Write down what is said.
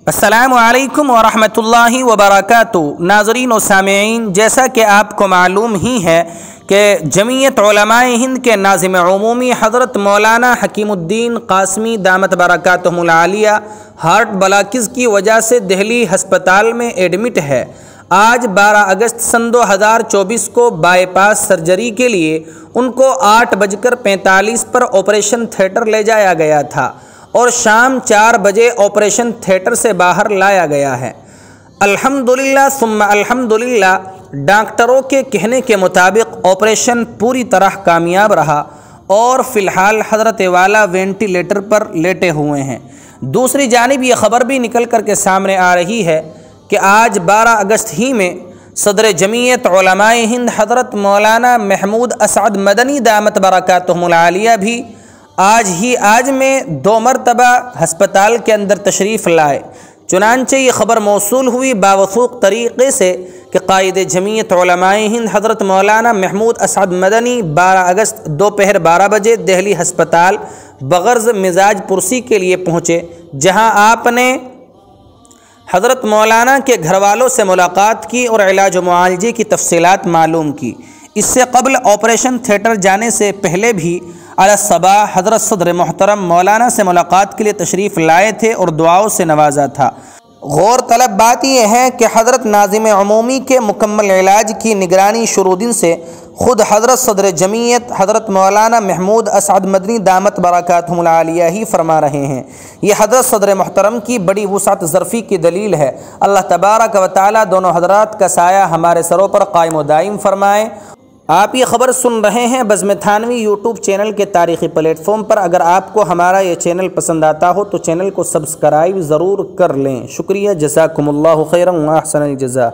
السلام علیکم ورحمۃ اللہ وبرکاتہ۔ ناظرین و سامعین، جیسا کہ آپ کو معلوم ہی ہے کہ جمعیت علماء ہند کے ناظم عمومی حضرت مولانا حکیم الدین قاسمی دامت برکاتہم العالیہ ہارٹ بلاکز کی وجہ سے دہلی ہسپتال میں ایڈمٹ ہے۔ آج 12 اگست سن 2024 کو بائی پاس سرجری کے لیے ان کو 8:45 پر آپریشن تھیٹر لے جایا گیا تھا اور شام 4 بجے آپریشن تھیٹر سے باہر لایا گیا ہے۔ الحمدللہ ثم الحمدللہ، ڈاکٹروں کے کہنے کے مطابق آپریشن پوری طرح کامیاب رہا اور فی الحال حضرت والا وینٹیلیٹر پر لیٹے ہوئے ہیں۔ دوسری جانب یہ خبر بھی نکل کر کے سامنے آ رہی ہے کہ آج 12 اگست ہی میں صدر جمعیت علماء ہند حضرت مولانا محمود اسعد مدنی دامت برکاتہم العالیہ بھی آج میں 2 مرتبہ ہسپتال کے اندر تشریف لائے۔ چنانچہ یہ خبر موصول ہوئی باوثوق طریقے سے کہ قائد جمعیت علماء ہند حضرت مولانا محمود اسعد مدنی 12 اگست دوپہر 12 بجے دہلی ہسپتال بغرض مزاج پرسی کے لیے پہنچے، جہاں آپ نے حضرت مولانا کے گھر والوں سے ملاقات کی اور علاج و معالجے کی تفصیلات معلوم کی۔ اس سے قبل آپریشن تھیٹر جانے سے پہلے بھی علی الصباح حضرت صدر محترم مولانا سے ملاقات کے لیے تشریف لائے تھے اور دعاؤں سے نوازا تھا۔ غور طلب بات یہ ہے کہ حضرت ناظم عمومی کے مکمل علاج کی نگرانی شروع دن سے خود حضرت صدر جمعیت حضرت مولانا محمود اسعد مدنی دامت برکاتہم العالیہ ہی فرما رہے ہیں۔ یہ حضرت صدر محترم کی بڑی وسعت ظرفی کی دلیل ہے۔ اللہ تبارک و تعالی دونوں حضرات کا سایہ ہمارے سروں پر قائم و دائم فرمائے۔ آپ یہ خبر سن رہے ہیں بزم تھانوی یوٹیوب چینل کے تاریخی پلیٹ فارم پر۔ اگر آپ کو ہمارا یہ چینل پسند آتا ہو تو چینل کو سبسکرائب ضرور کر لیں۔ شکریہ، جزاکم اللہ خیرا و احسن الجزاء۔